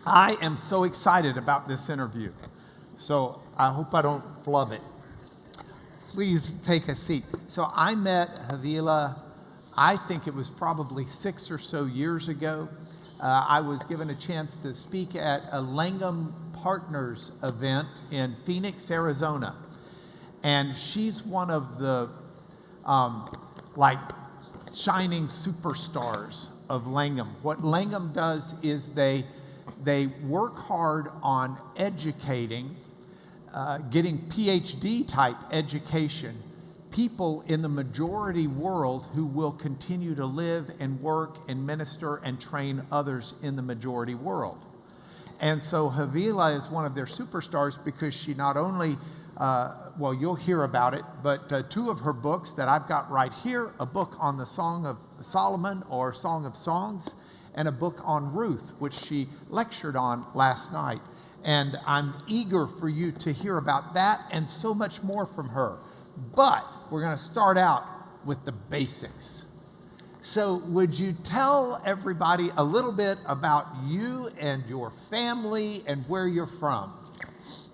I am so excited about this interview, so I hope I don't flub it. Please take a seat. So I met Haviila, I think it was probably 6 or so years ago. I was given a chance to speak at a Langham Partners event in Phoenix, Arizona. And she's one of the shining superstars of Langham. What Langham does is they work hard on educating, getting Ph.D. type education, people in the majority world who will continue to live and work and minister and train others in the majority world. And so Haviila is one of their superstars because she not only, well, you'll hear about it, but 2 of her books that I've got right here, a book on the Song of Solomon or Song of Songs, and a book on Ruth, which she lectured on last night. And I'm eager for you to hear about that and so much more from her. But we're going to start out with the basics. So would you tell everybody a little bit about you and your family and where you're from?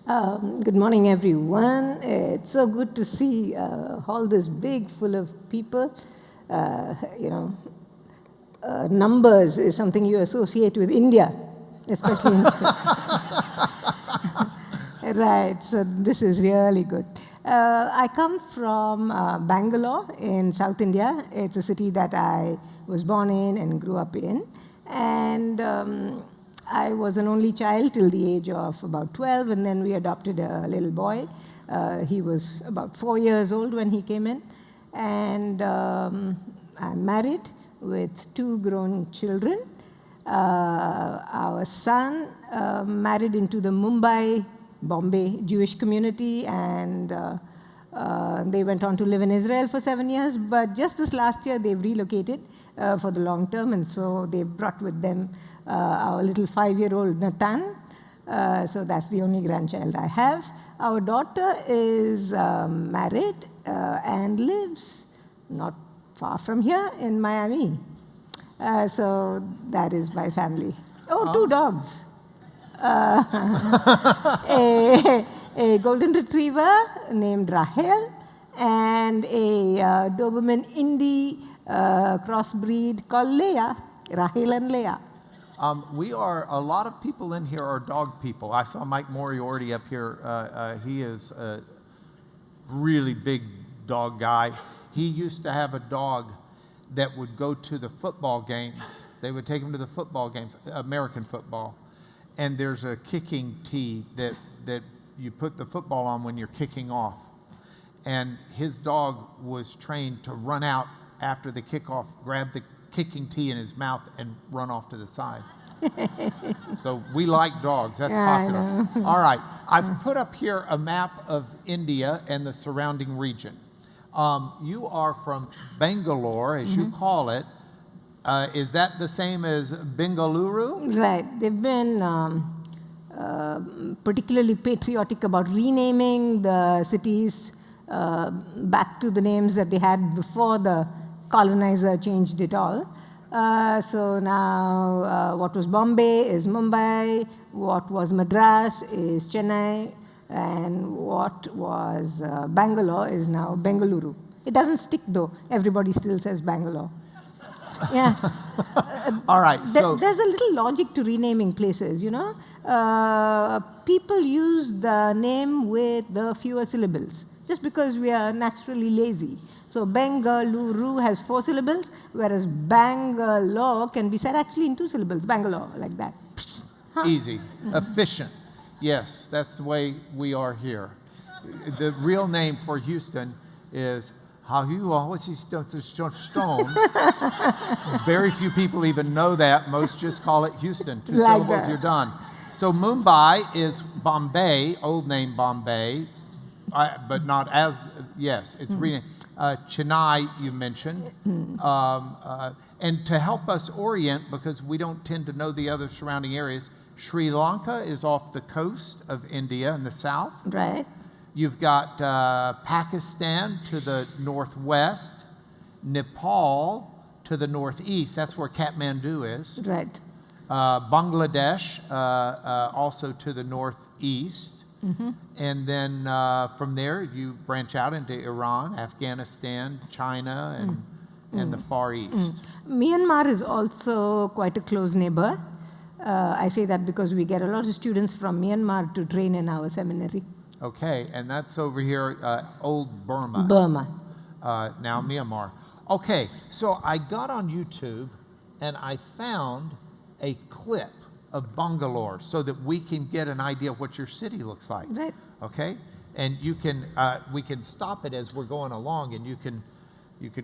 Good morning, everyone. It's so good to see all this big full of people. Numbers is something you associate with India, especially in Right, so this is really good. I come from Bangalore in South India. It's a city that I was born in and grew up in. And I was an only child till the age of about 12, and then we adopted a little boy. He was about 4 years old when he came in. And I'm married with 2 grown children. Our son married into the Mumbai, Bombay Jewish community, and they went on to live in Israel for 7 years. But just this last year, they've relocated for the long term, and so they brought with them our little 5-year-old Nathan. So that's the only grandchild I have. Our daughter is married and lives not far from here in Miami. So that is my family. Oh, 2 dogs. A golden retriever named Rahel and a Doberman Indie crossbreed called Leia, Rahel and Leia. A lot of people in here are dog people. I saw Mike Moriarty up here. He is a really big dog guy. He used to have a dog that would go to the football games. They would take him to the football games, American football. And there's a kicking tee that you put the football on when you're kicking off. And his dog was trained to run out after the kickoff, grab the kicking tee in his mouth, and run off to the side. So we like dogs. That's popular. All right. I've put up here a map of India and the surrounding region. You are from Bangalore, as you call it. Is that the same as Bengaluru? Right. They've been particularly patriotic about renaming the cities back to the names that they had before the colonizer changed it all. So now what was Bombay is Mumbai, what was Madras is Chennai, and what was Bangalore is now Bengaluru. It doesn't stick though. Everybody still says Bangalore. Yeah. All right. So there's a little logic to renaming places, you know. People use the name with the fewer syllables, just because we are naturally lazy. So Bengaluru has 4 syllables, whereas Bangalore can be said actually in 2 syllables, Bangalore, like that. Easy. Efficient. Yes, that's the way we are here. The real name for Houston is Haviila. What's he stone? Very few people even know that. Most just call it Houston. 2 syllables, you're done. So Mumbai is Bombay, old name Bombay, but not as, yes, it's renamed. Chennai, you mentioned. And to help us orient, because we don't tend to know the other surrounding areas, Sri Lanka is off the coast of India in the south. Right. You've got Pakistan to the northwest, Nepal to the northeast. That's where Kathmandu is. Right. Bangladesh, also to the northeast. And then from there, you branch out into Iran, Afghanistan, China, and the Far East. Myanmar is also quite a close neighbor. I say that because we get a lot of students from Myanmar to train in our seminary. Okay, and that's over here, old Burma. Burma. Now Myanmar. Okay, so I got on YouTube and I found a clip of Bangalore so that we can get an idea of what your city looks like. Right. Okay, and you can we can stop it as we're going along, and you can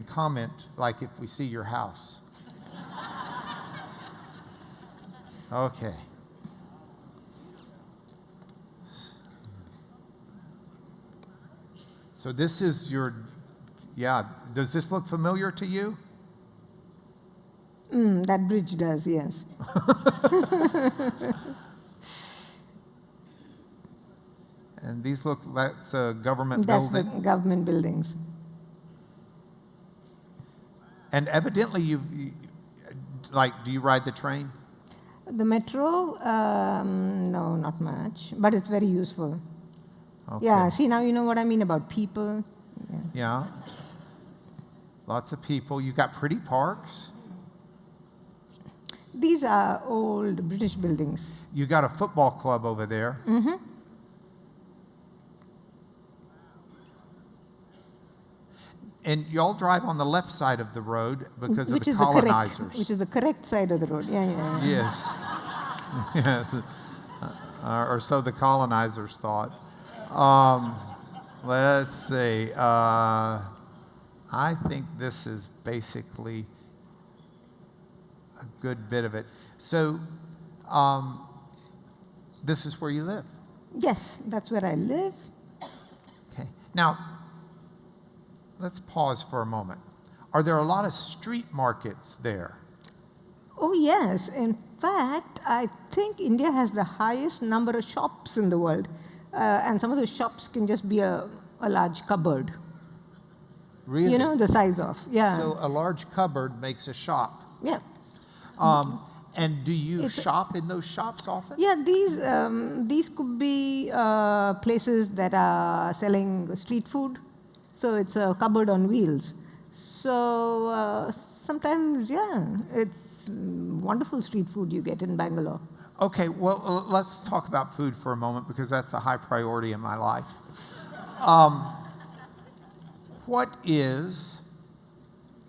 comment like if we see your house. Okay. So this is your, yeah. Does this look familiar to you? That bridge does, yes. And these look, that's a government That's building. the government buildings. And evidently like, do you ride the train? The metro, no, not much, but it's very useful. Okay. Yeah, see, now you know what I mean about people. Yeah. Yeah. Lots of people. You got pretty parks. These are old British buildings. You got a football club over there. And you all drive on the left side of the road because of the colonizers. Which is the correct side of the road. Yeah. Yes. Yes. Or so the colonizers thought. Let's see. I think this is basically a good bit of it. So, this is where you live? Yes, that's where I live. Okay. Now, let's pause for a moment. Are there a lot of street markets there? Oh, yes. In fact, I think India has the highest number of shops in the world. And some of those shops can just be a large cupboard. Really? You know, the size of, yeah. So a large cupboard makes a shop. Yeah. And do you shop in those shops often? Yeah, these could be places that are selling street food. So it's a cupboard on wheels. So sometimes, yeah, it's wonderful street food you get in Bangalore. Okay, well, let's talk about food for a moment because that's a high priority in my life. What is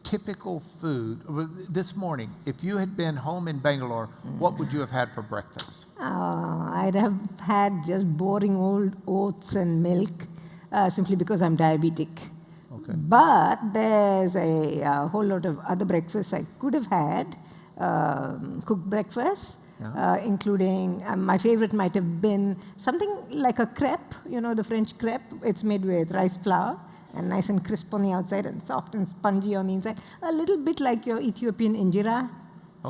typical food? This morning, if you had been home in Bangalore, what would you have had for breakfast? I'd have had just boring old oats and milk simply because I'm diabetic. Okay. But there's a whole lot of other breakfasts I could have had, cooked breakfast. Yeah. Including, my favorite might have been something like a crepe, you know, the French crepe. It's made with rice flour and nice and crisp on the outside and soft and spongy on the inside. A little bit like your Ethiopian injera,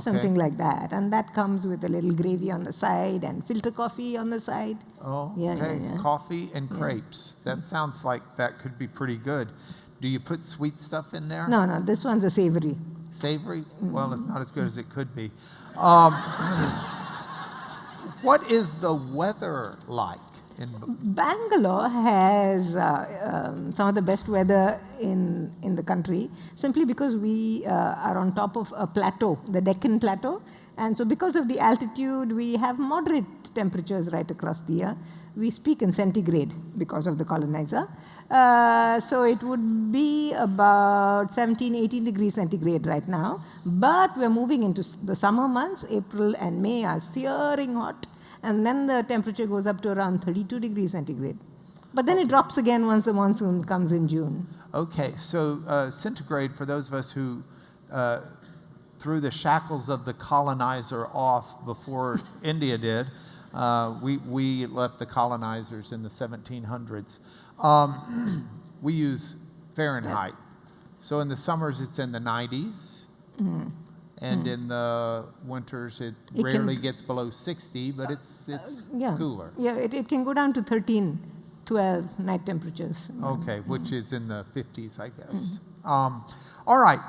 something like that. And that comes with a little gravy on the side and filter coffee on the side. Oh, Yeah, okay. yeah, yeah. Coffee and crepes. That sounds like that could be pretty good. Do you put sweet stuff in there? No, this one's a savory. Savory? Well, it's not as good as it could be. What is the weather like in Bangalore has some of the best weather in the country, simply because we are on top of a plateau, the Deccan Plateau. And so because of the altitude, we have moderate temperatures right across the year. We speak in centigrade because of the colonizer. So it would be about 17, 18 degrees centigrade right now. But we're moving into the summer months. April and May are searing hot. And then the temperature goes up to around 32 degrees centigrade. But then it drops again once the monsoon comes in June. Okay, so centigrade, for those of us who threw the shackles of the colonizer off before India did, we left the colonizers in the 1700s. We use Fahrenheit. So in the summers, it's in the 90s. And in the winters, it rarely gets below 60, but it's cooler. Yeah, it can go down to 13, 12 night temperatures. Okay, which is in the 50s, I guess. All right.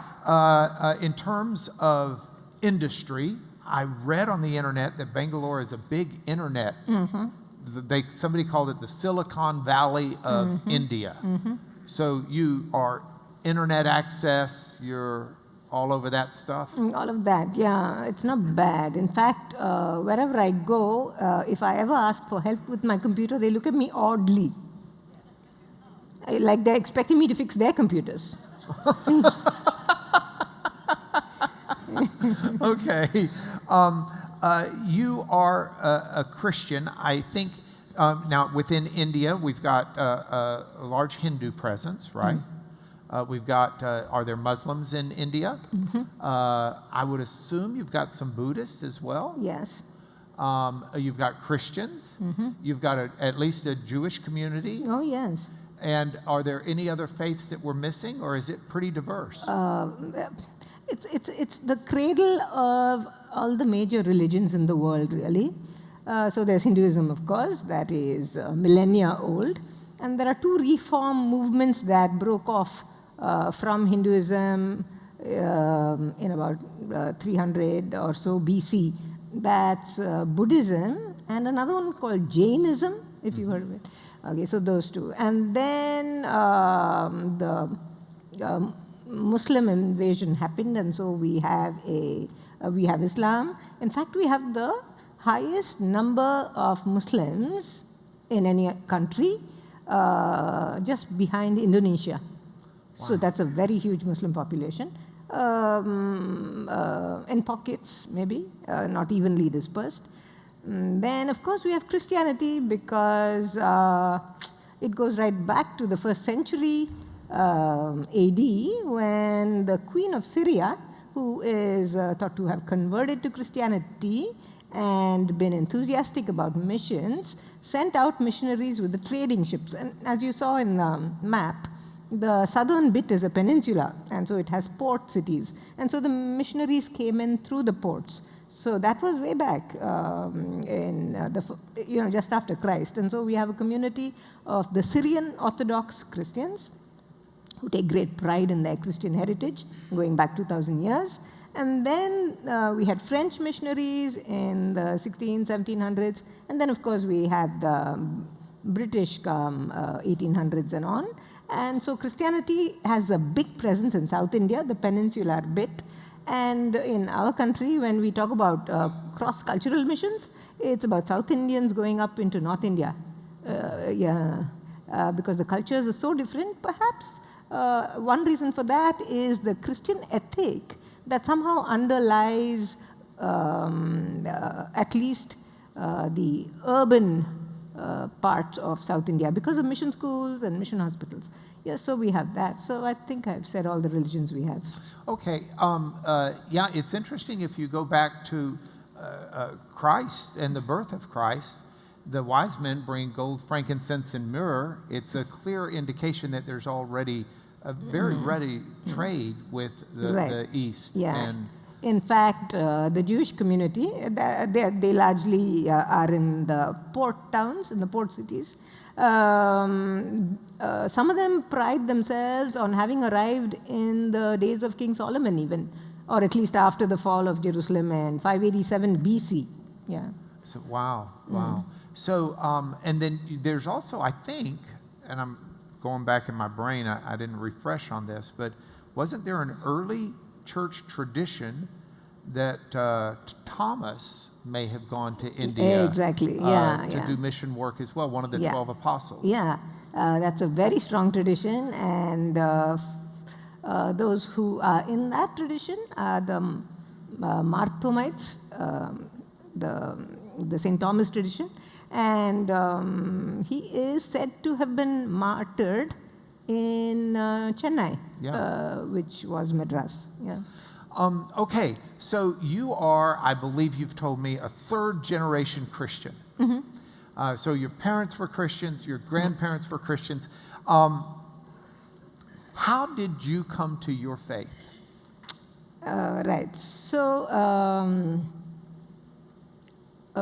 In terms of industry, I read on the internet that Bangalore is a big internet. Somebody called it the Silicon Valley of India. So you are internet access, you're all over that stuff? All of that, yeah. It's not bad. In fact, wherever I go, if I ever ask for help with my computer, they look at me oddly. Like they're expecting me to fix their computers. Okay. You are a Christian. I think now within India, we've got a large Hindu presence, right? We've got, are there Muslims in India? I would assume you've got some Buddhists as well. Yes. You've got Christians. You've got at least a Jewish community. Oh, yes. And are there any other faiths that we're missing, or is it pretty diverse? It's the cradle of all the major religions in the world, really. So there's Hinduism, of course, that is millennia old. And there are two reform movements that broke off from Hinduism in about 300 or so BC. That's Buddhism and another one called Jainism, if you've heard of it. Okay, so those two. And then the Muslim invasion happened, and so we have Islam. In fact, we have the highest number of Muslims in any country, just behind Indonesia. Wow. So that's a very huge Muslim population. In pockets, maybe, not evenly dispersed. Then, of course, we have Christianity because it goes right back to the 1st century AD, when the Queen of Syria, who is thought to have converted to Christianity and been enthusiastic about missions, sent out missionaries with the trading ships. And as you saw in the map, the southern bit is a peninsula, and so it has port cities. And so the missionaries came in through the ports. So that was way back just after Christ. And so we have a community of the Syrian Orthodox Christians who take great pride in their Christian heritage, going back 2,000 years. And then we had French missionaries in the 1700s. And then, of course, we had the British come 1800s and on. And so Christianity has a big presence in South India, the peninsular bit. And in our country, when we talk about cross-cultural missions, it's about South Indians going up into North India. Because the cultures are so different, perhaps. One reason for that is the Christian ethic that somehow underlies at least the urban parts of South India because of mission schools and mission hospitals. Yes, so we have that. So I think I've said all the religions we have. Okay. Yeah, it's interesting if you go back to Christ and the birth of Christ. The wise men bring gold, frankincense, and myrrh. It's a clear indication that there's already a very ready trade with the East. Yeah. And in fact, the Jewish community, they largely are in the port towns, in the port cities. Some of them pride themselves on having arrived in the days of King Solomon even, or at least after the fall of Jerusalem in 587 BC. Yeah. So, wow. So, and then there's also, I think, and I'm going back in my brain, I didn't refresh on this, but wasn't there an early church tradition that Thomas may have gone to India to do mission work as well, one of the 12 apostles? Yeah, that's a very strong tradition, and those who are in that tradition are the Marthomites, the St. Thomas tradition, and he is said to have been martyred in Chennai, which was Madras. Yeah. Okay, so you are, I believe you've told me, a 3rd generation Christian. So your parents were Christians, your grandparents were Christians. How did you come to your faith? Right. So,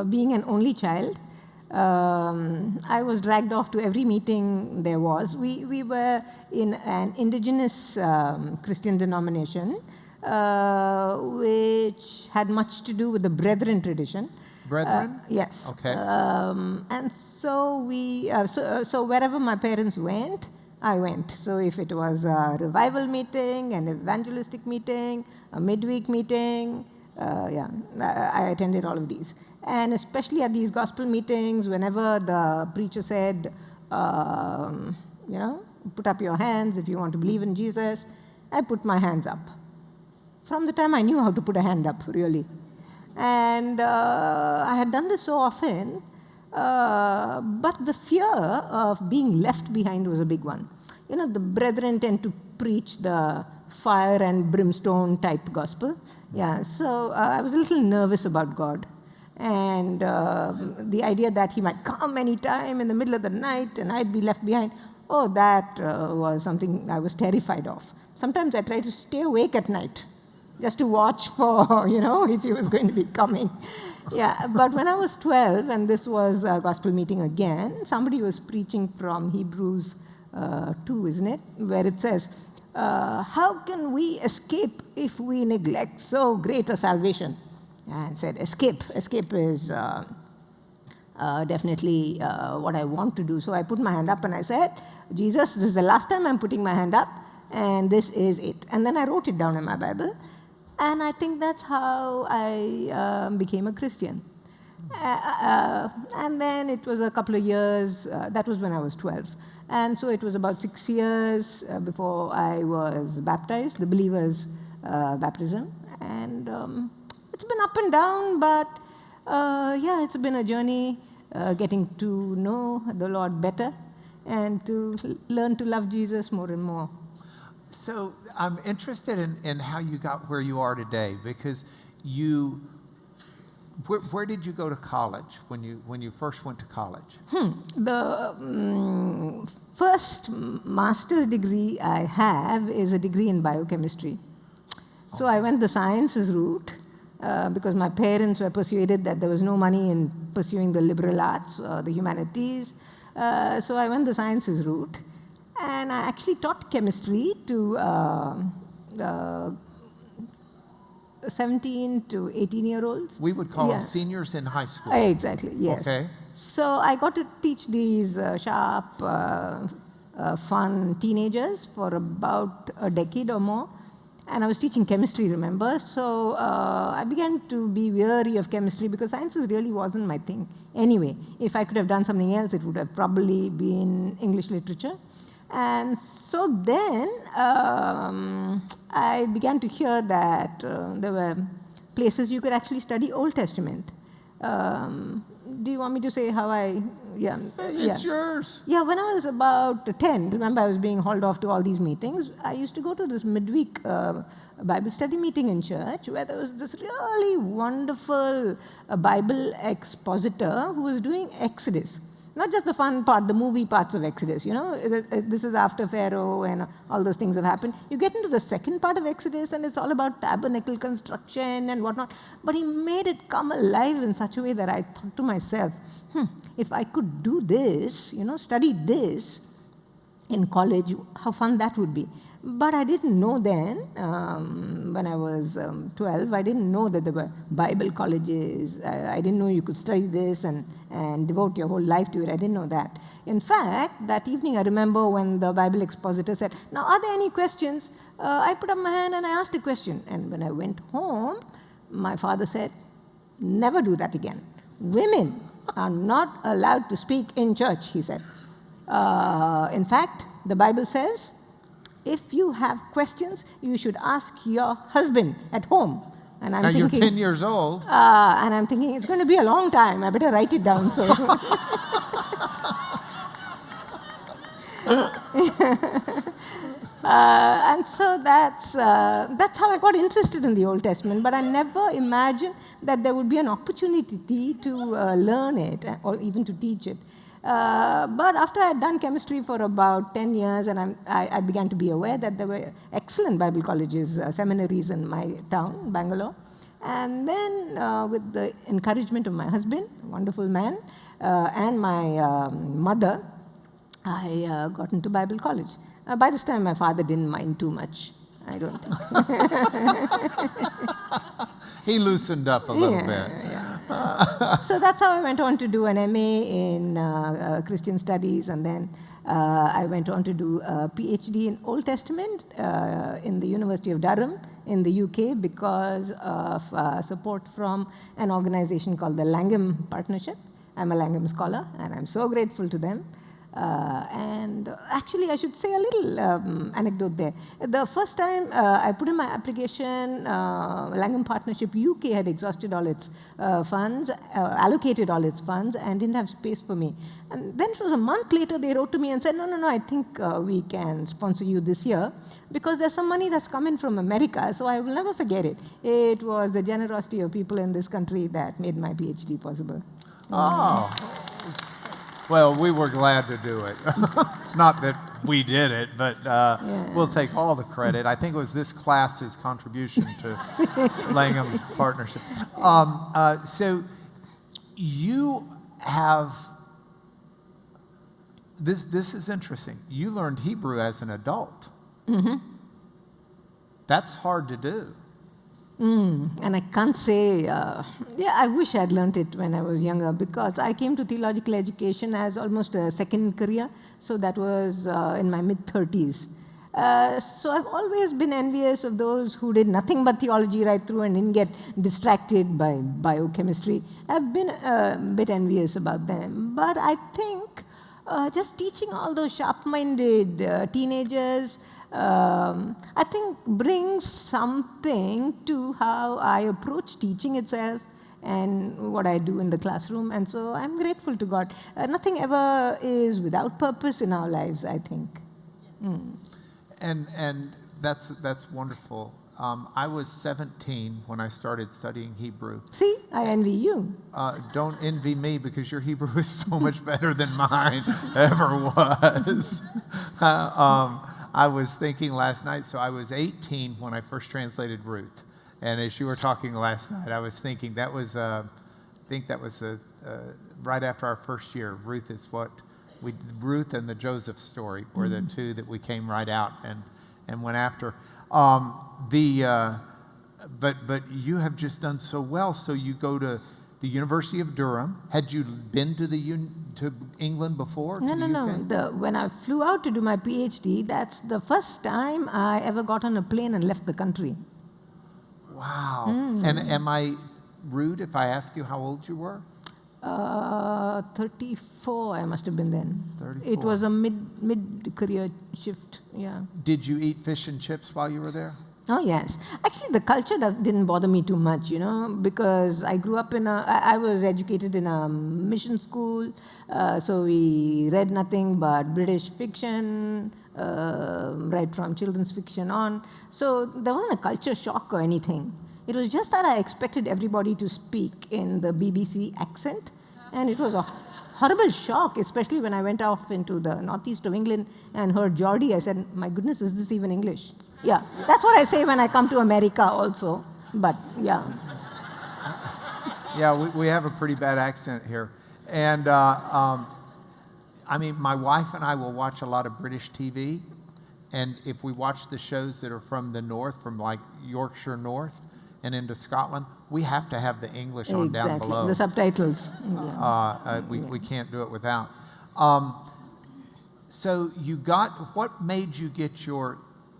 being an only child, I was dragged off to every meeting there was. We were in an indigenous Christian denomination, which which had much to do with the Brethren tradition. Brethren? Yes. Okay. And so so wherever my parents went, I went. So if it was a revival meeting, an evangelistic meeting, a midweek meeting, I attended all of these. And especially at these gospel meetings, whenever the preacher said, put up your hands if you want to believe in Jesus, I put my hands up. From the time I knew how to put a hand up, really. And I had done this so often, but the fear of being left behind was a big one. The brethren tend to preach the fire and brimstone type gospel. Yeah, so I was a little nervous about God. And the idea that he might come anytime in the middle of the night and I'd be left behind, that was something I was terrified of. Sometimes I tried to stay awake at night just to watch for, if he was going to be coming. Yeah, but when I was 12, and this was a gospel meeting again, somebody was preaching from Hebrews 2, isn't it? Where it says, how can we escape if we neglect so great a salvation? And said, escape. Escape is definitely what I want to do. So I put my hand up and I said, Jesus, this is the last time I'm putting my hand up, and this is it. And then I wrote it down in my Bible. And I think that's how I became a Christian. And then it was a couple of years, that was when I was 12. And so it was about 6 years before I was baptized, the believer's baptism. And it's been up and down, but it's been a journey getting to know the Lord better and to learn to love Jesus more and more. So I'm interested in how you got where you are today, because where did you go to college when you first went to college? The first master's degree I have is a degree in biochemistry. So I went the sciences route because my parents were persuaded that there was no money in pursuing the liberal arts or the humanities. So I went the sciences route. And I actually taught chemistry to 17 to 18-year-olds. We would call them seniors in high school. Exactly, yes. Okay. So I got to teach these sharp, fun teenagers for about a decade or more. And I was teaching chemistry, remember? So I began to be weary of chemistry because sciences really wasn't my thing. Anyway, if I could have done something else, it would have probably been English literature. And so then I began to hear that there were places you could actually study Old Testament. Do you want me to say how I... It's yours. Yeah, when I was about 10, remember I was being hauled off to all these meetings, I used to go to this midweek Bible study meeting in church where there was this really wonderful Bible expositor who was doing Exodus. Not just the fun part, the movie parts of Exodus, this is after Pharaoh and all those things have happened. You get into the second part of Exodus and it's all about tabernacle construction and whatnot. But he made it come alive in such a way that I thought to myself, if I could do this, study this in college, how fun that would be. But I didn't know then, when I was 12, I didn't know that there were Bible colleges. I didn't know you could study this and devote your whole life to it. I didn't know that. In fact, that evening I remember when the Bible expositor said, now are there any questions? I put up my hand and I asked a question. And when I went home, my father said, never do that again. Women are not allowed to speak in church, he said. In fact, the Bible says, if you have questions, you should ask your husband at home. And I'm thinking, you're 10 years old. And I'm thinking, it's going to be a long time. I better write it down. So. And so that's how I got interested in the Old Testament. But I never imagined that there would be an opportunity to learn it or even to teach it. But after I had done chemistry for about 10 years, and I began to be aware that there were excellent Bible colleges, seminaries in my town, Bangalore. And then with the encouragement of my husband, a wonderful man, and my mother, I got into Bible college. By this time, my father didn't mind too much, I don't think. He loosened up a little bit. So that's how I went on to do an MA in Christian Studies, and then I went on to do a Ph.D. in Old Testament in the University of Durham in the UK because of support from an organization called the Langham Partnership. I'm a Langham scholar, and I'm so grateful to them. And actually, I should say a little anecdote there. The first time I put in my application, Langham Partnership UK had exhausted all its funds, allocated all its funds, and didn't have space for me. And then it was a month later, they wrote to me and said, no, I think we can sponsor you this year because there's some money that's come in from America, so I will never forget it. It was the generosity of people in this country that made my PhD possible. Oh. Well, we were glad to do it. Not that we did it, but we'll take all the credit. I think it was this class's contribution to Langham Partnership. So you have, this is interesting. You learned Hebrew as an adult. Mm-hmm. That's hard to do. And I can't say, I wish I'd learned it when I was younger because I came to theological education as almost a second career, so that was in my mid-30s. So I've always been envious of those who did nothing but theology right through and didn't get distracted by biochemistry. I've been a bit envious about them. But I think just teaching all those sharp-minded teenagers, I think brings something to how I approach teaching itself and what I do in the classroom. And so I'm grateful to God. Nothing ever is without purpose in our lives, I think. And that's wonderful. I was 17 when I started studying Hebrew. See, I envy you. Don't envy me because your Hebrew is so much better than mine ever was. I was thinking last night, so I was 18 when I first translated Ruth. And as you were talking last night, I was thinking that was, right after our first year. Ruth is Ruth and the Joseph story were the two that we came right out and went after. But you have just done so well. So you go to the University of Durham. Had you been to to England before? No. When I flew out to do my PhD, that's the first time I ever got on a plane and left the country. Wow. And am I rude if I ask you how old you were? 34, I must have been then. 34. It was a mid-career shift, yeah. Did you eat fish and chips while you were there? Oh, yes. Actually, the culture didn't bother me too much, because I grew up I was educated in a mission school, so we read nothing but British fiction, right from children's fiction on. So there wasn't a culture shock or anything. It was just that I expected everybody to speak in the BBC accent, and it was a horrible shock, especially when I went off into the northeast of England and heard Geordie. I said, my goodness, is this even English? Yeah, that's what I say when I come to America also, but yeah. Yeah, we have a pretty bad accent here. And my wife and I will watch a lot of British TV, and if we watch the shows that are from the north, from like Yorkshire North and into Scotland, we have to have the English on down below. The subtitles. We can't do it without. So what made you get your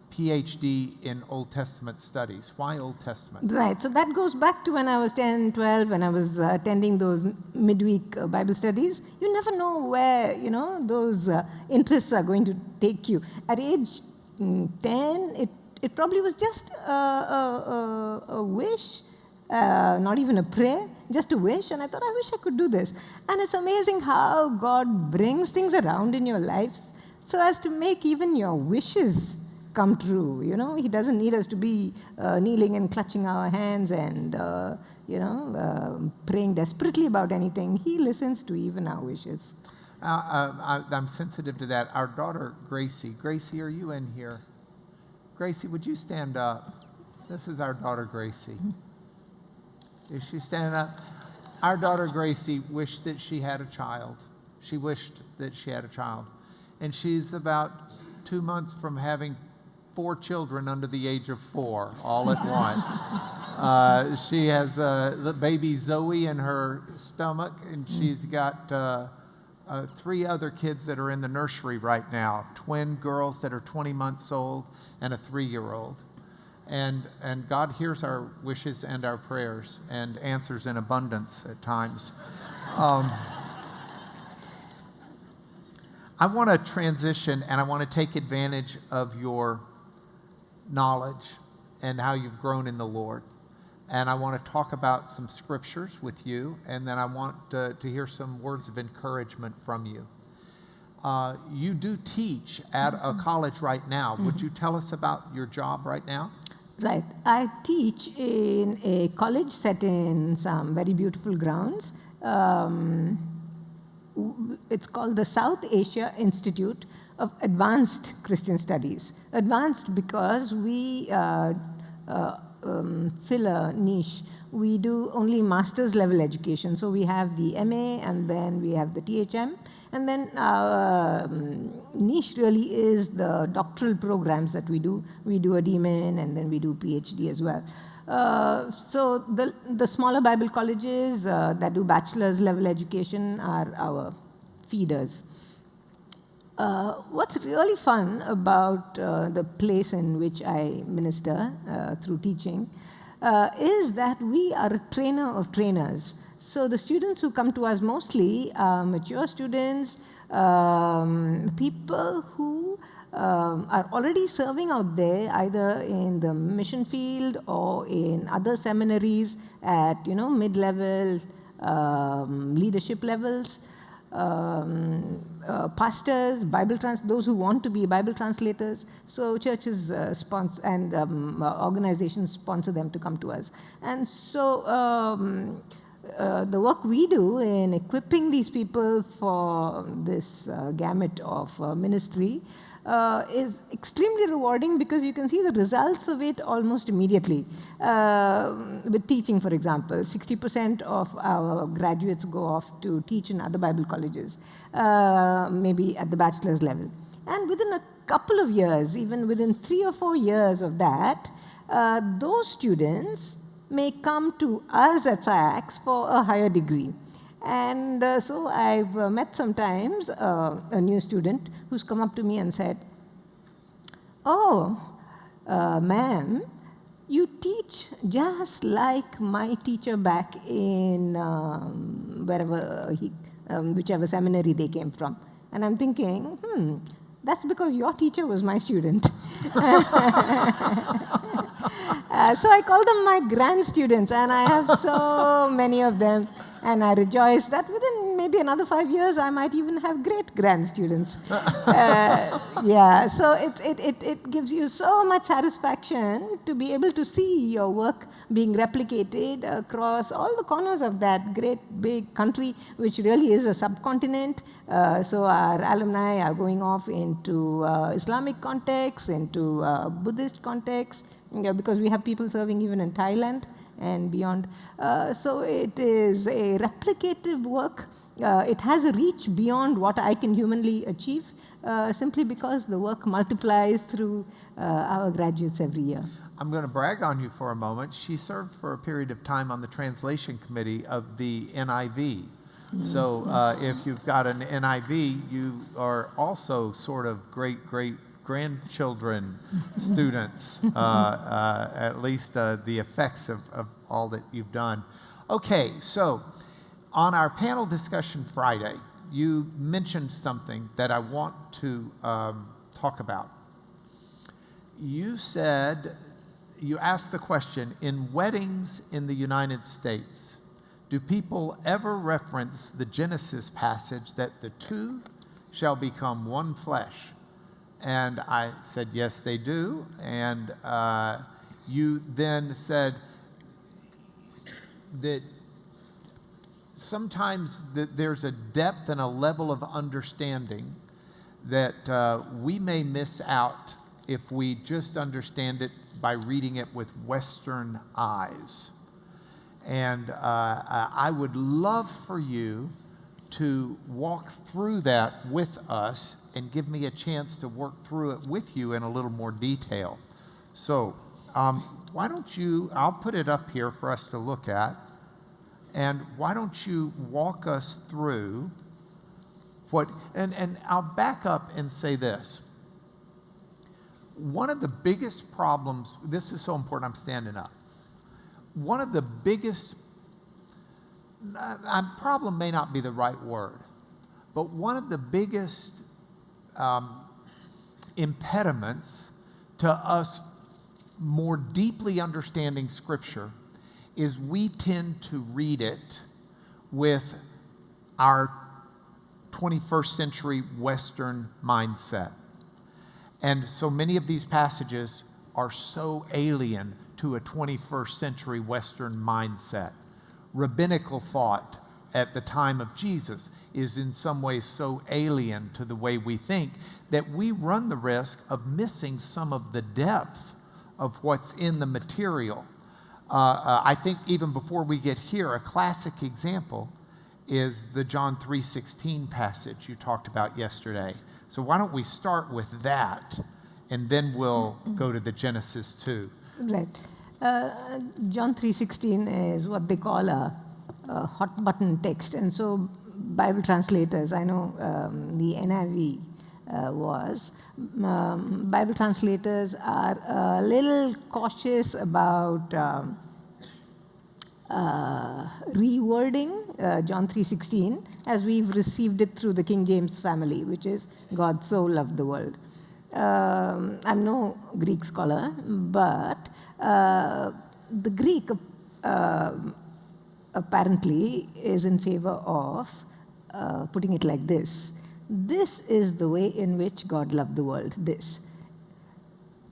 Ph.D. in Old Testament studies? Why Old Testament? Right, so that goes back to when I was 10, 12, when I was attending those midweek Bible studies. You never know where, those interests are going to take you. At age 10, it probably was just a wish, not even a prayer, just a wish, and I thought, I wish I could do this. And it's amazing how God brings things around in your lives so as to make even your wishes come true. He doesn't need us to be kneeling and clutching our hands and praying desperately about anything. He listens to even our wishes. I'm sensitive to that. Our daughter Gracie, are you in here? Gracie, would you stand up? This is our daughter Gracie. Is she standing up? Our daughter Gracie wished that she had a child. And she's about 2 months from having 4 children under the age of 4 all at once. She has the baby Zoe in her stomach, and she's got 3 other kids that are in the nursery right now, twin girls that are 20 months old and a 3-year-old. And God hears our wishes and our prayers and answers in abundance at times. I want to transition, and I want to take advantage of your knowledge and how you've grown in the Lord. And I want to talk about some scriptures with you, and then I want to hear some words of encouragement from you. You do teach at a college right now. Would you tell us about your job right now? Right. I teach in a college set in some very beautiful grounds. It's called the South Asia Institute of Advanced Christian Studies. Advanced because we fill a niche. We do only master's level education. So we have the MA, and then we have the THM. And then our niche really is the doctoral programs that we do. We do a DMin, and then we do Ph.D. as well. So the smaller Bible colleges that do bachelor's level education are our feeders. What's really fun about the place in which I minister through teaching is that we are a trainer of trainers. So the students who come to us mostly are mature students, people who are already serving out there, either in the mission field or in other seminaries at mid-level leadership levels. Pastors, those who want to be Bible translators. So churches sponsor and organizations sponsor them to come to us. And so the work we do in equipping these people for this gamut of ministry is extremely rewarding, because you can see the results of it almost immediately. With teaching, for example, 60% of our graduates go off to teach in other Bible colleges, maybe at the bachelor's level. And within a couple of years, even within 3 or 4 years of that, those students may come to us at SACS for a higher degree. And so I've met sometimes a new student who's come up to me and said, "Oh, ma'am, you teach just like my teacher back in whichever seminary they came from." And I'm thinking, that's because your teacher was my student. So I call them my grand students, and I have so many of them. And I rejoice that within maybe another 5 years, I might even have great-grand students. Yeah, so it gives you so much satisfaction to be able to see your work being replicated across all the corners of that great big country, which really is a subcontinent. So our alumni are going off into Islamic context, into Buddhist context, because we have people serving even in Thailand and beyond. So it is a replicative work. It has a reach beyond what I can humanly achieve, simply because the work multiplies through our graduates every year. I'm going to brag on you for a moment. She served for a period of time on the translation committee of the NIV. So if you've got an NIV, you are also sort of great-grandchildren students, at least the effects of all that you've done. Okay, so on our panel discussion Friday, you mentioned something that I want to talk about. You said, you asked the question, in weddings in the United States, do people ever reference the Genesis passage that the two shall become one flesh? And I said, yes, they do. And you then said that sometimes there's a depth and a level of understanding that we may miss out if we just understand it by reading it with Western eyes. And I would love for you to walk through that with us and give me a chance to work through it with you in a little more detail. So why don't you, I'll put it up here for us to look at, and why don't you walk us through what, and I'll back up and say this. One of the biggest problems, this is so important, I'm standing up. One of the biggest, problem may not be the right word, but one of the biggest impediments to us more deeply understanding Scripture is we tend to read it with our 21st century Western mindset. And so many of these passages are so alien to a 21st century Western mindset. Rabbinical thought at the time of Jesus is in some ways so alien to the way we think that we run the risk of missing some of the depth of what's in the material. I think even before we get here, a classic example is the John 3:16 passage you talked about yesterday. So why don't we start with that, and then we'll go to the Genesis 2. Right. John 3:16 is what they call a hot button text. And so Bible translators, I know the NIV Bible translators are a little cautious about rewording John 3:16 as we've received it through the King James family, which is God so loved the world. I'm no Greek scholar, but the Greek apparently is in favor of putting it like this. This is the way in which God loved the world. This.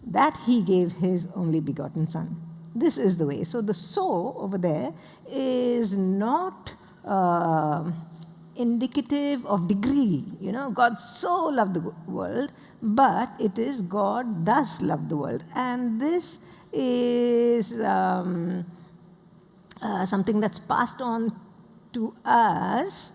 That he gave his only begotten Son. This is the way. So the so over there is not indicative of degree. You know, God so loved the world, but it is God does love the world. And this is something that's passed on to us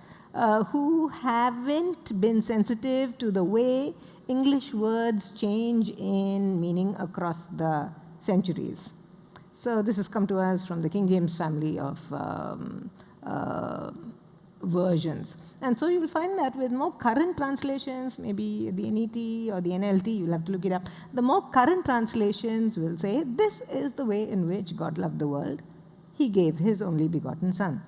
who haven't been sensitive to the way English words change in meaning across the centuries. So this has come to us from the King James family of versions. And so you will find that with more current translations, maybe the NET or the NLT, you'll have to look it up. The more current translations will say, this is the way in which God loved the world. He gave his only begotten Son.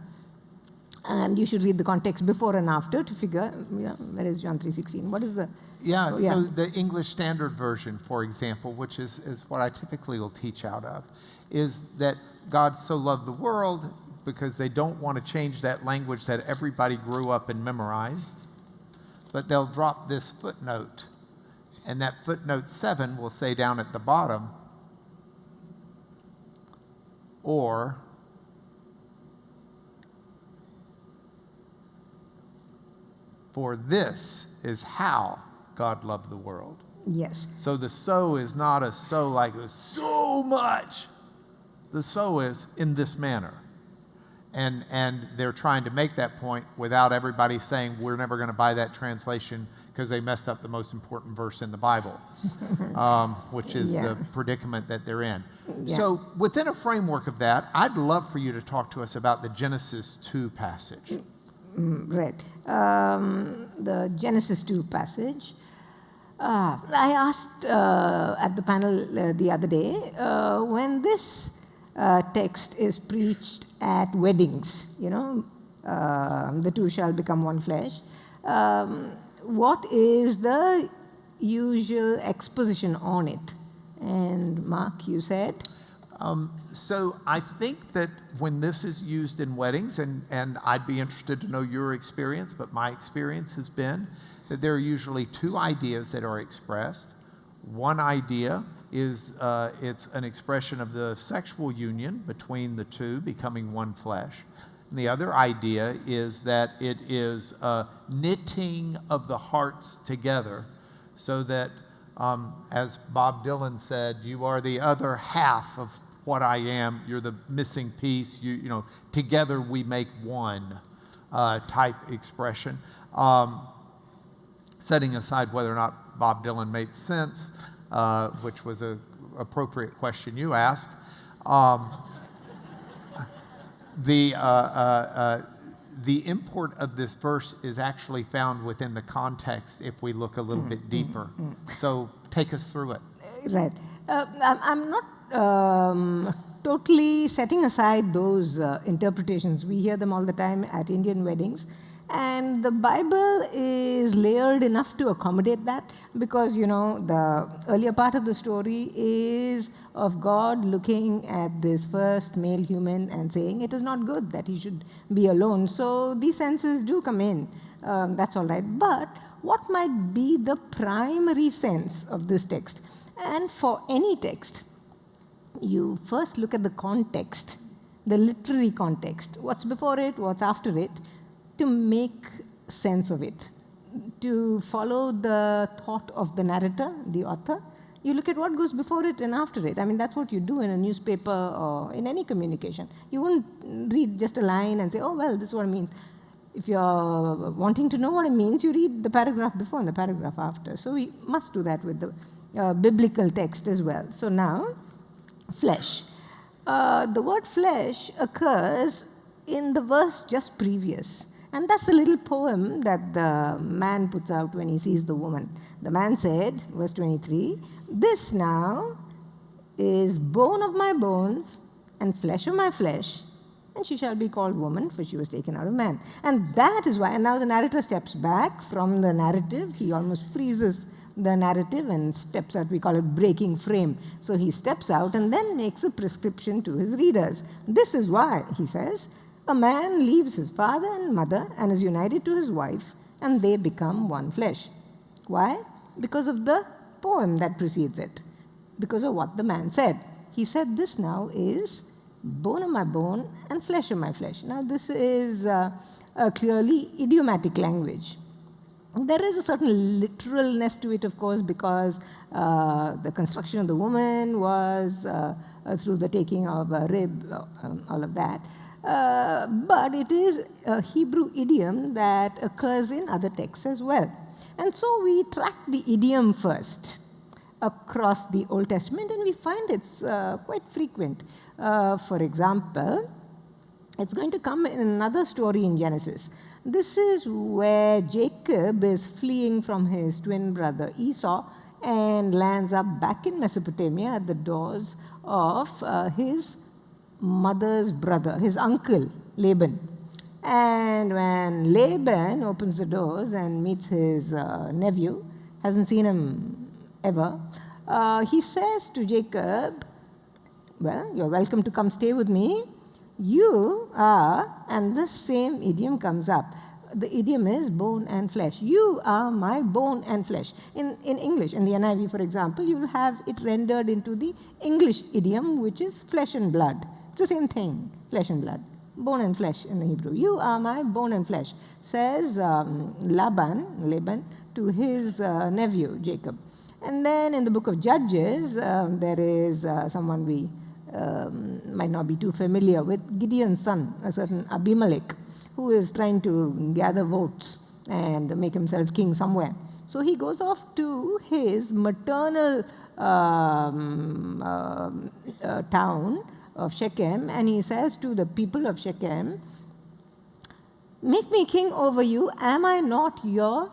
And you should read the context before and after to figure, where is John 3:16? What is the... So the English Standard Version, for example, which is what I typically will teach out of, is that God so loved the world because they don't want to change that language that everybody grew up and memorized, but they'll drop this footnote, and that footnote 7 will say down at the bottom, or for this is how God loved the world. Yes. So the so is not a so like so much. The so is in this manner. And they're trying to make that point without everybody saying we're never going to buy that translation because they messed up the most important verse in the Bible, which is the predicament that they're in. Yeah. So within a framework of that, I'd love for you to talk to us about the Genesis 2 passage. Right. The Genesis 2 passage. I asked at the panel the other day, when this text is preached at weddings, the two shall become one flesh, what is the usual exposition on it? And Mark, you said? So I think that when this is used in weddings, and I'd be interested to know your experience, but my experience has been that there are usually two ideas that are expressed. One idea is it's an expression of the sexual union between the two becoming one flesh. And the other idea is that it is a knitting of the hearts together so that, as Bob Dylan said, you are the other half of what I am. You're the missing piece. You know, together we make one. type expression. Setting aside whether or not Bob Dylan made sense, which was an appropriate question you asked, the import of this verse is actually found within the context if we look a little bit deeper. So take us through it. Right. I'm not totally setting aside those interpretations. We hear them all the time at Indian weddings. And the Bible is layered enough to accommodate that because, you know, the earlier part of the story is of God looking at this first male human and saying it is not good that he should be alone. So these senses do come in. That's all right. But what might be the primary sense of this text? And for any text, you first look at the context, the literary context, what's before it, what's after it, to make sense of it, to follow the thought of the narrator, the author. You look at what goes before it and after it. I mean, that's what you do in a newspaper or in any communication. You wouldn't read just a line and say, oh, well, this is what it means. If you're wanting to know what it means, you read the paragraph before and the paragraph after. So we must do that with the biblical text as well. So now, flesh. The word flesh occurs in the verse just previous. And that's a little poem that the man puts out when he sees the woman. The man said, verse 23, "This now is bone of my bones and flesh of my flesh, and she shall be called woman, for she was taken out of man." And that is why, and now the narrator steps back from the narrative. He almost freezes the narrative and steps out. We call it breaking frame. So he steps out and then makes a prescription to his readers. This is why, he says, a man leaves his father and mother and is united to his wife, and they become one flesh. Why? Because of the poem that precedes it, because of what the man said. He said, this now is bone of my bone and flesh of my flesh. Now, this is a clearly idiomatic language. There is a certain literalness to it, of course, because the construction of the woman was through the taking of a rib, all of that. But it is a Hebrew idiom that occurs in other texts as well. And so we track the idiom first across the Old Testament, and we find it's quite frequent. For example, it's going to come in another story in Genesis. This is where Jacob is fleeing from his twin brother Esau and lands up back in Mesopotamia at the doors of his mother's brother, his uncle, Laban. And when Laban opens the doors and meets his nephew, hasn't seen him ever, he says to Jacob, well, you're welcome to come stay with me. You are, and this same idiom comes up. The idiom is bone and flesh. You are my bone and flesh. In English, in the NIV, for example, you will have it rendered into the English idiom, which is flesh and blood. It's the same thing, flesh and blood. Bone and flesh in the Hebrew. You are my bone and flesh, says Laban to his nephew, Jacob. And then in the book of Judges, there is someone we might not be too familiar with, Gideon's son, a certain Abimelech, who is trying to gather votes and make himself king somewhere. So he goes off to his maternal town of Shechem, and he says to the people of Shechem, make me king over you, am I not your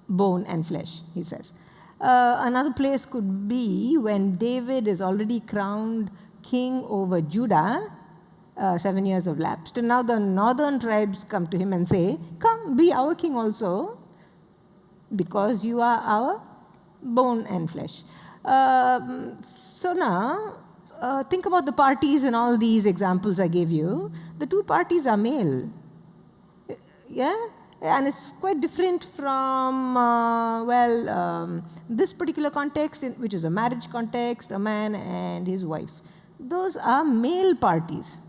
bone and flesh, he says. Another place could be when David is already crowned king over Judah, 7 years have lapsed, and now the northern tribes come to him and say, come, be our king also, because you are our bone and flesh. So now, think about the parties in all these examples I gave you. The two parties are male. Yeah? And it's quite different from, this particular context, which is a marriage context, a man and his wife. Those are male parties.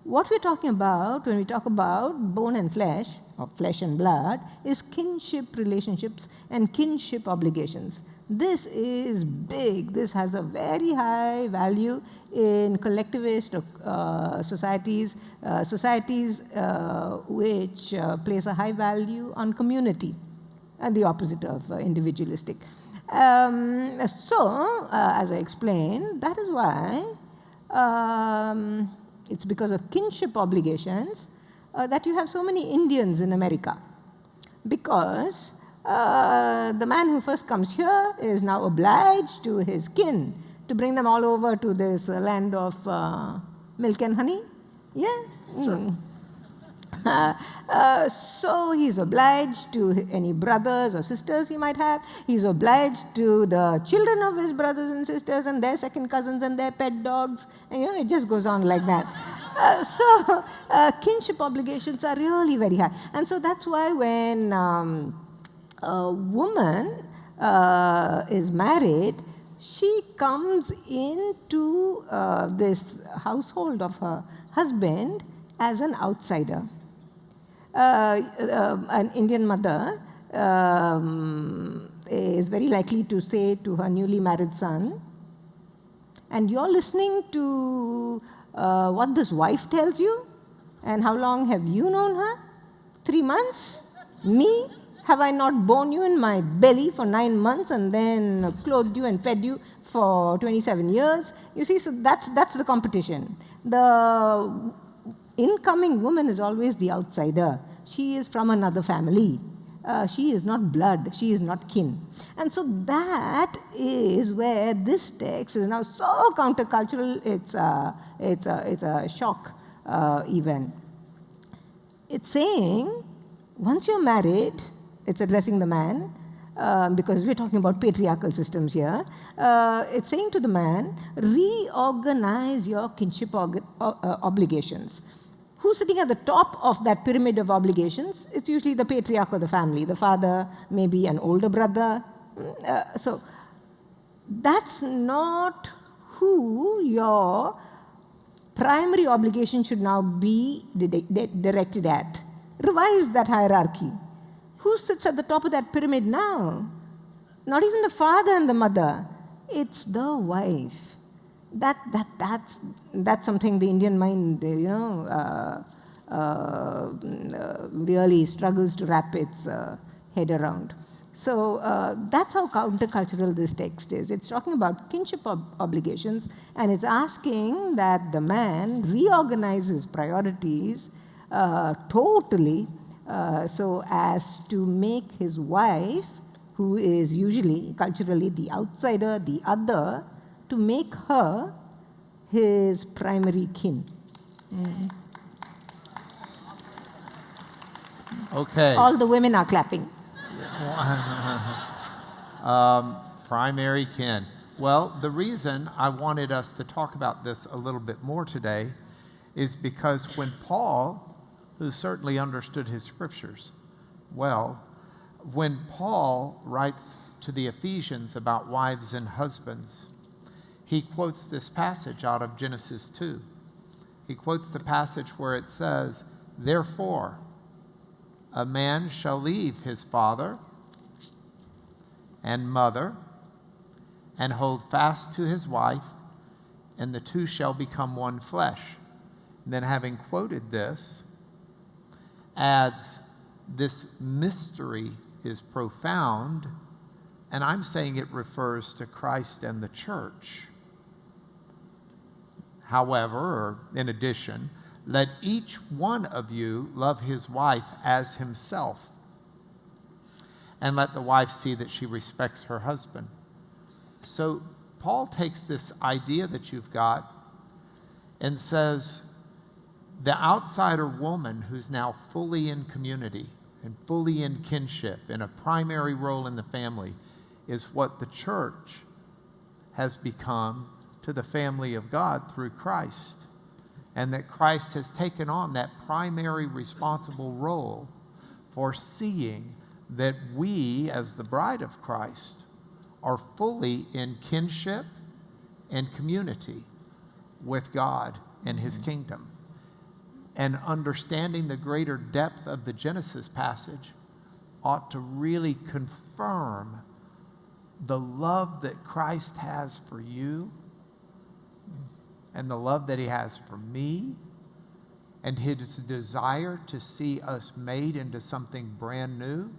What we're talking about when we talk about bone and flesh, or flesh and blood, is kinship relationships and kinship obligations. This is big. This has a very high value in collectivist societies, which place a high value on community, and the opposite of individualistic. As I explained, that is why it's because of kinship obligations that you have so many Indians in America. Because the man who first comes here is now obliged to his kin to bring them all over to this land of milk and honey. Yeah? Sure. So he's obliged to any brothers or sisters he might have. He's obliged to the children of his brothers and sisters and their second cousins and their pet dogs. And it just goes on like that. Kinship obligations are really very high. And so that's why when a woman is married, she comes into this household of her husband as an outsider. An Indian mother is very likely to say to her newly married son, and you're listening to what this wife tells you? And how long have you known her? 3 months? Me? Have I not borne you in my belly for 9 months and then clothed you and fed you for 27 years? You see, so that's the competition. The incoming woman is always the outsider. She is from another family. She is not blood. She is not kin. And so that is where this text is now so countercultural. It's a shock even. It's saying, once you're married, it's addressing the man, because we're talking about patriarchal systems here. It's saying to the man, reorganize your kinship obligations. Who's sitting at the top of that pyramid of obligations? It's usually the patriarch of the family, the father, maybe an older brother. So that's not who your primary obligation should now be directed at. Revise that hierarchy. Who sits at the top of that pyramid now? Not even the father and the mother. It's the wife. That's something the Indian mind, really struggles to wrap its head around. So that's how countercultural this text is. It's talking about kinship obligations, and it's asking that the man reorganize his priorities totally so as to make his wife, who is usually culturally the outsider, the other, to make her his primary kin. Okay. All the women are clapping. Primary kin. Well, the reason I wanted us to talk about this a little bit more today is because when Paul, who certainly understood his scriptures well, when Paul writes to the Ephesians about wives and husbands, he quotes this passage out of Genesis 2. He quotes the passage where it says, "Therefore, a man shall leave his father and mother and hold fast to his wife, and the two shall become one flesh." And then having quoted this, adds, this mystery is profound, and I'm saying it refers to Christ and the church. However, or in addition, let each one of you love his wife as himself, and let the wife see that she respects her husband. So Paul takes this idea that you've got and says, the outsider woman who's now fully in community and fully in kinship, in a primary role in the family, is what the church has become to the family of God through Christ. And that Christ has taken on that primary responsible role for seeing that we, as the bride of Christ, are fully in kinship and community with God and his kingdom. And understanding the greater depth of the Genesis passage ought to really confirm the love that Christ has for you and the love that he has for me and his desire to see us made into something brand new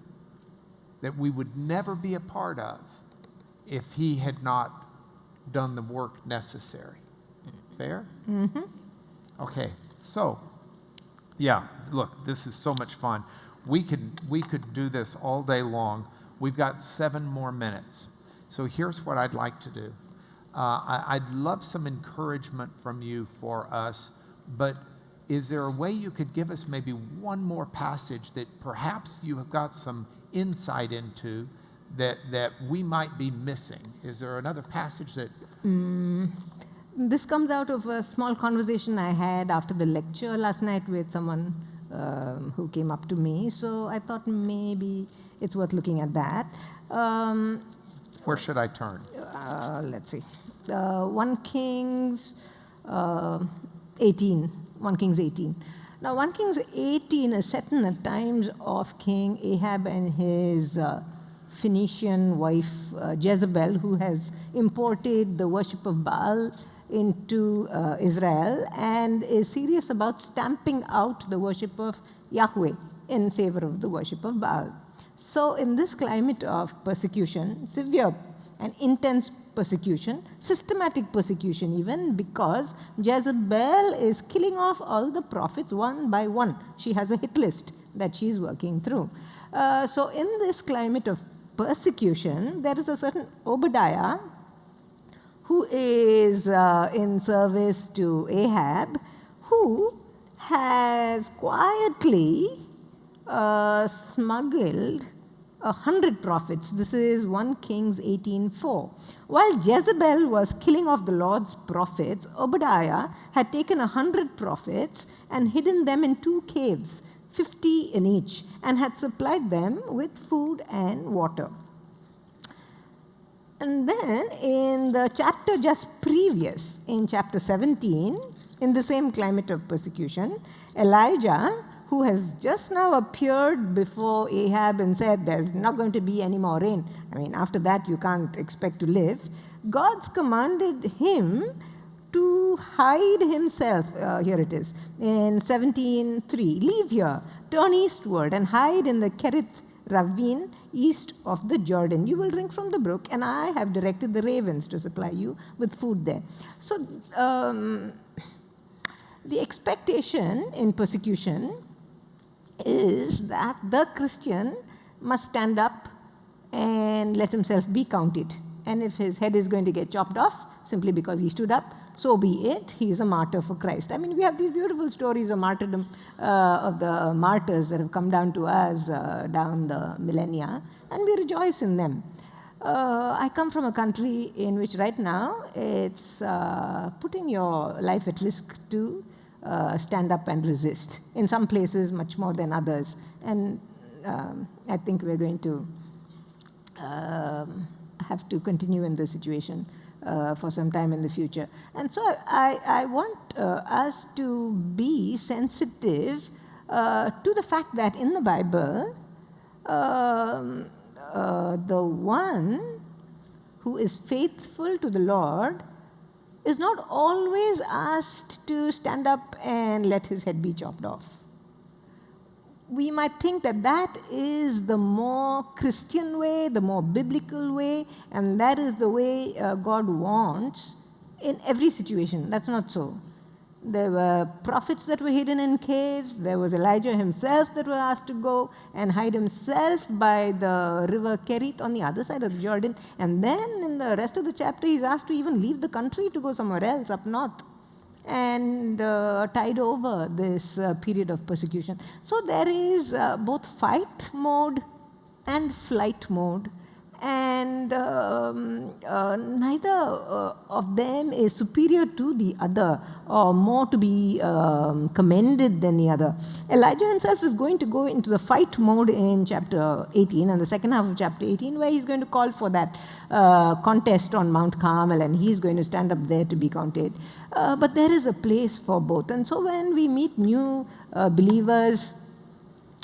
that we would never be a part of if he had not done the work necessary. Fair? Mm-hmm. Okay, so, yeah, look, this is so much fun. We could do this all day long. We've got 7 more minutes. So here's what I'd like to do. I'd love some encouragement from you for us, but is there a way you could give us maybe one more passage that perhaps you have got some insight into that we might be missing? Is there another passage that... This comes out of a small conversation I had after the lecture last night with someone who came up to me. So I thought maybe it's worth looking at that. Where should I turn? Let's see. 1 Kings 18. 1 Kings 18. Now, 1 Kings 18 is set in the times of King Ahab and his Phoenician wife Jezebel, who has imported the worship of Baal into Israel and is serious about stamping out the worship of Yahweh in favor of the worship of Baal. So in this climate of persecution, severe and intense persecution, systematic persecution even, because Jezebel is killing off all the prophets one by one. She has a hit list that she's working through. So in this climate of persecution, there is a certain Obadiah who is in service to Ahab, who has quietly smuggled 100 prophets. This is 1 Kings 18:4. While Jezebel was killing off the Lord's prophets, Obadiah had taken 100 prophets and hidden them in 2 caves, 50 in each, and had supplied them with food and water. And then in the chapter just previous, in chapter 17, in the same climate of persecution, Elijah, who has just now appeared before Ahab and said, there's not going to be any more rain. I mean, after that, you can't expect to live. God's commanded him to hide himself. Here it is, in 17:3. Leave here, turn eastward, and hide in the Kerith ravine east of the Jordan. You will drink from the brook, and I have directed the ravens to supply you with food there. So the expectation in persecution is that the Christian must stand up and let himself be counted. And if his head is going to get chopped off simply because he stood up, so be it. He is a martyr for Christ. I mean, we have these beautiful stories of martyrdom, of the martyrs that have come down to us down the millennia, and we rejoice in them. I come from a country in which right now it's putting your life at risk to stand up and resist. In some places, much more than others. And I think we're going to have to continue in this situation for some time in the future. And so I want us to be sensitive to the fact that in the Bible, the one who is faithful to the Lord is not always asked to stand up and let his head be chopped off. We might think that that is the more Christian way, the more biblical way, and that is the way God wants in every situation. That's not so. There were prophets that were hidden in caves. There was Elijah himself that was asked to go and hide himself by the river Kerith on the other side of the Jordan. And then in the rest of the chapter, he's asked to even leave the country to go somewhere else up north and tide over this period of persecution. So there is both fight mode and flight mode. And neither of them is superior to the other or more to be commended than the other. Elijah himself is going to go into the fight mode in chapter 18 and the second half of chapter 18, where he's going to call for that contest on Mount Carmel, and he's going to stand up there to be counted. But there is a place for both. And so when we meet new believers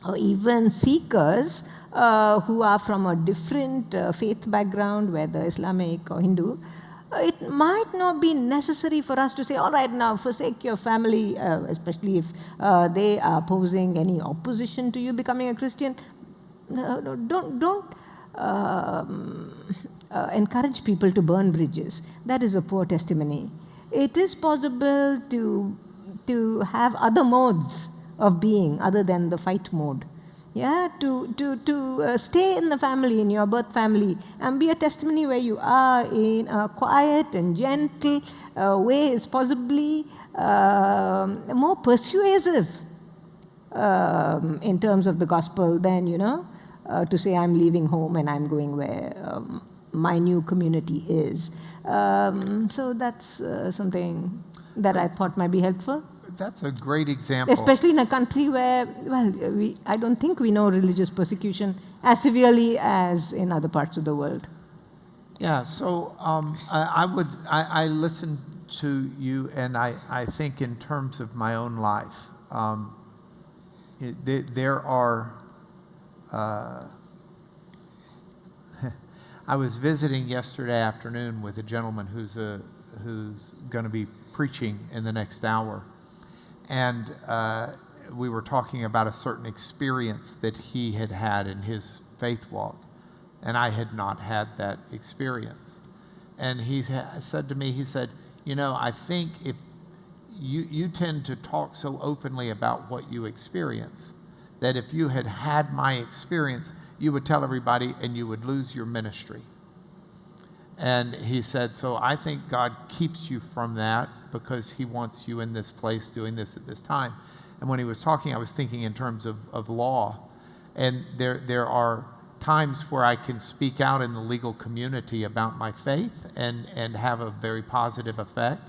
or even seekers who are from a different faith background, whether Islamic or Hindu, it might not be necessary for us to say, all right, now forsake your family, especially if they are posing any opposition to you becoming a Christian. Don't encourage people to burn bridges. That is a poor testimony. It is possible to have other modes of being other than the fight mode. Yeah, to stay in the family, in your birth family, and be a testimony where you are in a quiet and gentle way is possibly more persuasive in terms of the gospel than, to say I'm leaving home and I'm going where my new community is. So that's something that I thought might be helpful. That's a great example. Especially in a country where, well, I don't think we know religious persecution as severely as in other parts of the world. Yeah, so I listen to you, and I think in terms of my own life, there are, I was visiting yesterday afternoon with a gentleman who's going to be preaching in the next hour. And we were talking about a certain experience that he had had in his faith walk. And I had not had that experience. And he said to me, he said, I think if you tend to talk so openly about what you experience, that if you had had my experience, you would tell everybody and you would lose your ministry. And he said, so I think God keeps you from that because he wants you in this place doing this at this time. And when he was talking, I was thinking in terms of law. And there are times where I can speak out in the legal community about my faith and have a very positive effect.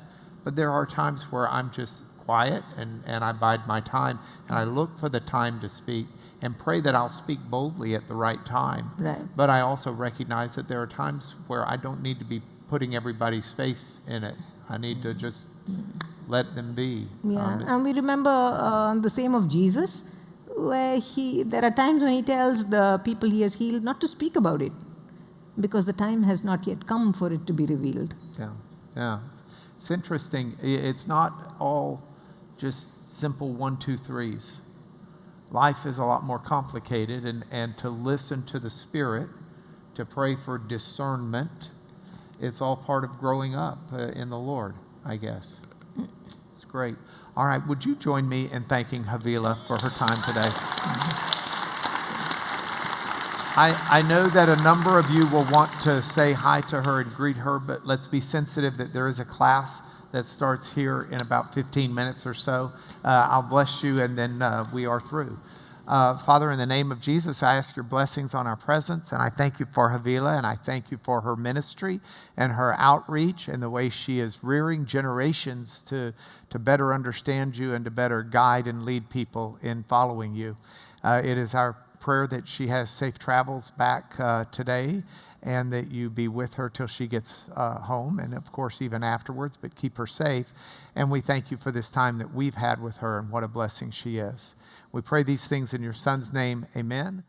But there are times where I'm just quiet and I bide my time. And I look for the time to speak and pray that I'll speak boldly at the right time. Right. But I also recognize that there are times where I don't need to be putting everybody's face in it. I need to just let them be. Yeah, and we remember the same of Jesus, where there are times when he tells the people he has healed not to speak about it, because the time has not yet come for it to be revealed. Yeah. It's interesting. It's not all just simple 1, 2, 3s. Life is a lot more complicated, and to listen to the Spirit, to pray for discernment, it's all part of growing up in the Lord, I guess. It's great. All right, would you join me in thanking Haviila for her time today? I know that a number of you will want to say hi to her and greet her, but let's be sensitive that there is a class that starts here in about 15 minutes or so. I'll bless you, and then we are through. Father, in the name of Jesus, I ask your blessings on our presence, and I thank you for Haviila, and I thank you for her ministry and her outreach and the way she is rearing generations to better understand you and to better guide and lead people in following you. It is our prayer that she has safe travels back today, and that you be with her till she gets home, and of course even afterwards, but keep her safe. And we thank you for this time that we've had with her, and what a blessing she is. We pray these things in your Son's name. Amen.